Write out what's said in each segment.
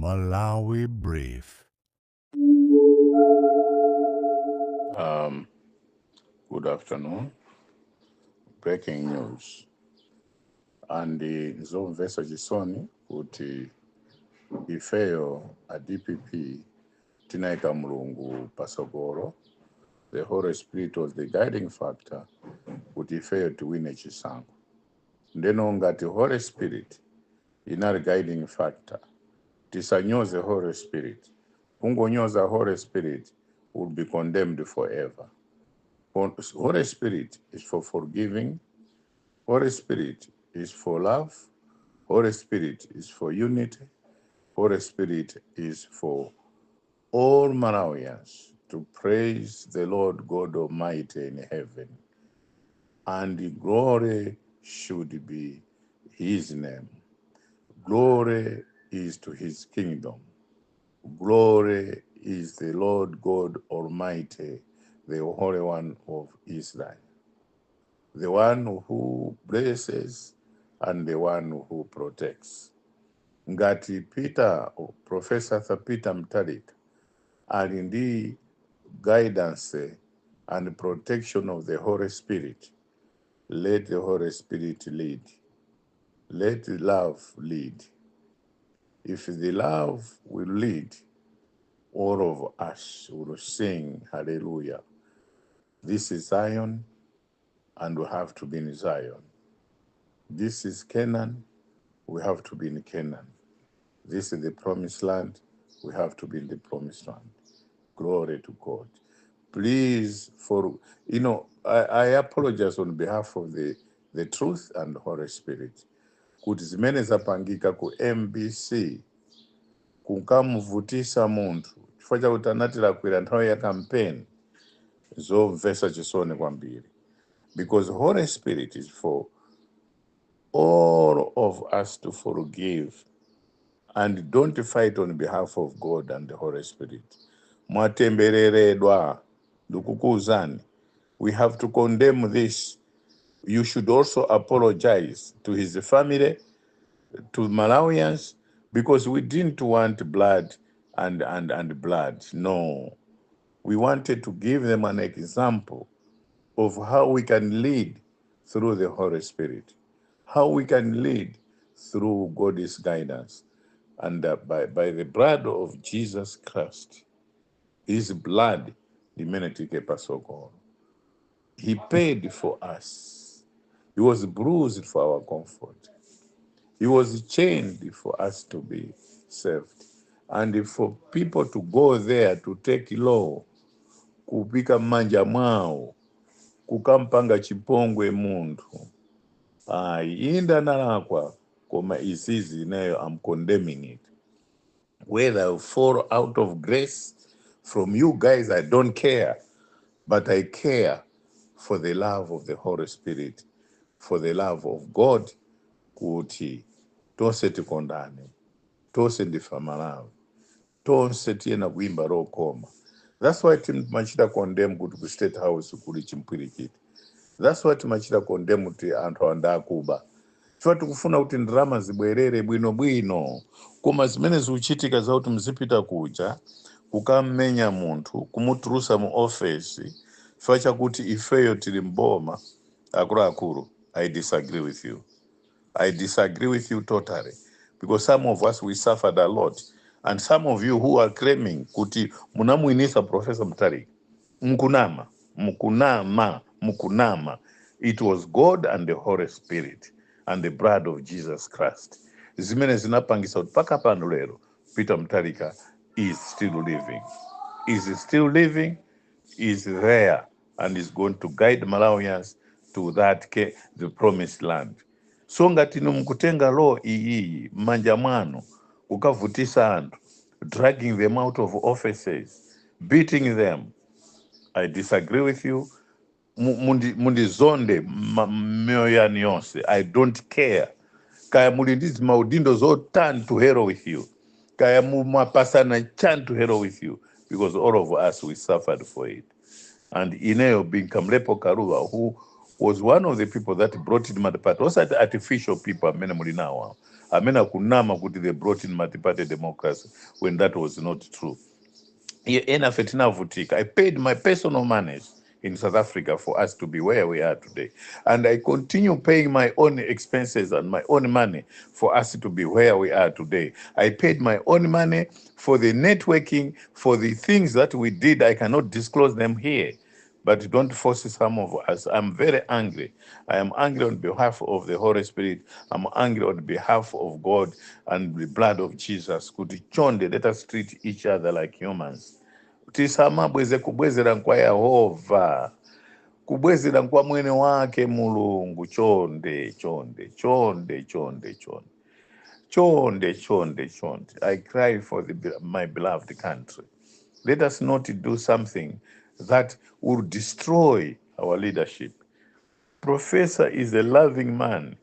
Malawi Brief. Good afternoon. Breaking news. And zomvesa chisoni kuti ifeyo a DPP tinaika mulungu pasogolo. The Holy Spirit was the guiding factor kuti ifeyo tiwine chisankho. Ndeno ngati Holy Spirit inali guiding factor, tisanyoze Holy Spirit. Kungonyoza Holy Spirit will be condemned forever. Holy Spirit is for forgiving. Holy Spirit is for love. Holy Spirit is for unity. Holy Spirit is for all Malawians to praise the Lord God Almighty in heaven. And the glory should be his name. Glory is to his kingdom. Glory is the Lord God Almighty, the Holy One of Israel, the one who blesses and the one who protects. Ngati Peter, Professor Peter Mtalika, ali ndi guidance and protection of the Holy Spirit, let the Holy Spirit lead. Let love lead. If the love will lead, all of us will sing hallelujah. This is Zion, and we have to be in Zion. This is Canaan, we have to be in Canaan. This is the promised land, we have to be in the promised land. Glory to God. Please, I apologize on behalf of the truth and the Holy Spirit. Kuti zimene zapangika ku MBC kunkamuvutisa munthu chifukwa chakuti anatilakwira nthawi ya campaign, zomvesa chisoni kwambiri. Because Holy Spirit is for all of us to forgive and don't fight on behalf of God and the Holy Spirit. Mwatembereredwa ndikukuuzani. We have to condemn this. You should also apologize to his family, to Malawians, because we didn't want blood and blood. No. We wanted to give them an example of how we can lead through the Holy Spirit, how we can lead through God's guidance. And by the blood of Jesus Christ, his blood, limenetike pasogolo. He paid for us. He was bruised for our comfort. He was chained for us to be saved. And for people to go there to take law, kupika manja mwao, kukampanga chipongwe munthu. Inda nalakwa, koma isizi nayo, I'm condemning it. Whether I fall out of grace from you guys, I don't care. But I care for the love of the Holy Spirit, for the love of God, kuti tonse tikondane, tonse ndifa Malawi, tonse tiena kuimba rokoma. That's why timachita condemn kuti ku State House kuli chimpwirikiti. That's why timachita condemn kuti anthu andakuba. Chifukwa tikufuna kuti ndrama zibwerere bwino, koma zimene zikuchitika zakuti mzipita kuja kukamenya munthu, kumutulusa mu office, chifukwa chakuti ifeyo tili mboma akuluakulu. I disagree with you. I disagree with you totally. Because some of us, we suffered a lot. And some of you who are claiming kuti munamuinisa Professor Mtalika, mukunama. It was God and the Holy Spirit and the blood of Jesus Christ. Zimene zinapangisa paka pano lero, Peter Mtalika is still living. Is still living, is there, and is going to guide Malawians to the promised land. So ngati mukutenga law iyi manja mwanu, kukavutisa anthu, dragging them out of offices, beating them, I disagree with you. Mundizonde mioyo yanu yonse. I don't care. Kaya mulindizi maudindo zotani to hell with you. Kaya mumapasana chan to hell with you. Because all of us, we suffered for it. And ineyo being Kamplepo Karua, who was one of the people that brought in multi-party. Also the artificial people, amene muli nawo. Amene kunama kuti they brought in multi-party democracy when that was not true. I paid my personal monies in South Africa for us to be where we are today. And I continue paying my own expenses and my own money for us to be where we are today. I paid my own money for the networking, for the things that we did. I cannot disclose them here, but don't force some of us. I'm very angry. I am angry on behalf of the Holy Spirit. I'm angry on behalf of God and the blood of Jesus. Kuti chonde, let us treat each other like humans. Tisamabweze kubwezera nkwa Yehova, kubwezera nkwa mwene wake Mulungu. Chonde, chonde, chonde, chonde, chonde. Chonde, chonde, chonde. I cry for my beloved country. Let us not do something that will destroy our leadership. Professor is a loving man.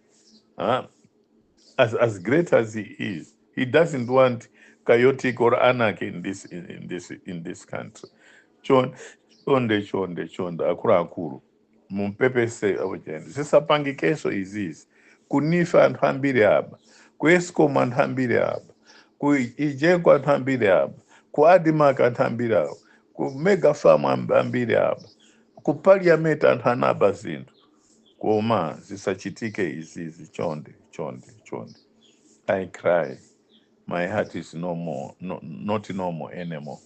As great as he is, he doesn't want chaotic or anarchy in this country. Chonde akulu mumpepese awujende zisapangikeso izizi kunifa anthu ambiri aba, ku Eskom anthu ambiri aba, ku Ijeko anthu ambiri aba, ku Adimak anthu ambiri aba, ku Mega Farm ambiri aba, ku Parliament anthu anaba zinthu. Koma zisachitike izizi. Chonde. I cry. My heart is not normal anymore.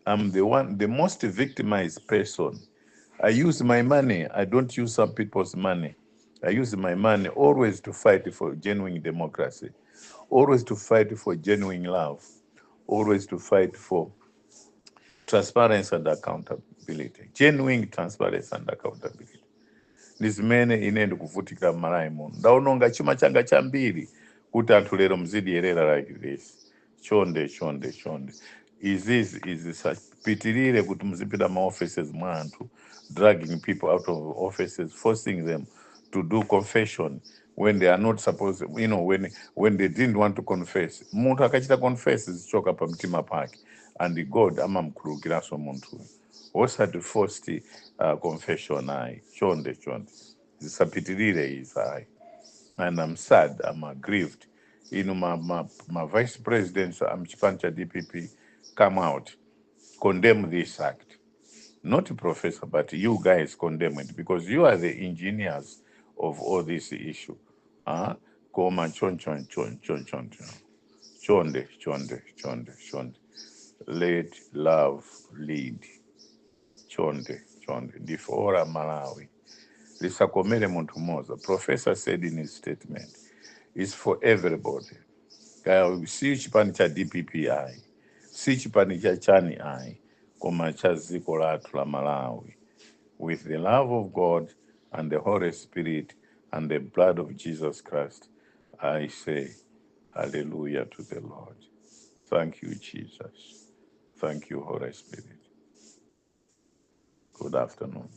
I'm the most victimized person. I use my money. I don't use some people's money. I use my money always to fight for genuine democracy, always to fight for genuine love, always to fight for transparency and accountability, genuine transparency and accountability. Ndizimene ine ndikuvutika m'malawi muno. Ndaononga chuma changa chambiri kuti anthu lero mzidiyerera like this. Chonde. Izizi sapitirire kuti muzipita ma offices mwa anthu, dragging people out of offices, forcing them to do confession when they are not supposed, when they didn't want to confess. Munthu akachita confess zichoka pa mtima pake, and God amamkhululukiranso munthu. Osati forced confession ayi. Chonde. Zisapitirire izi ayi. And I'm sad, I'm aggrieved. My vice presidents, Chipani cha DPP, come out, condemn this act. Not a professor, but you guys condemn it, because you are the engineers of all this issue. Koma chonde. Let love lead. Chonde. Ndifora Malawi. Lisakomere muntu moza. Professor said in his statement, it's for everybody. Si chipani cha DPPI, si chipani cha chani I, koma cha ziko lathu la Malawi. With the love of God and the Holy Spirit and the blood of Jesus Christ, I say, hallelujah to the Lord. Thank you, Jesus. Thank you, Holy Spirit. Good afternoon.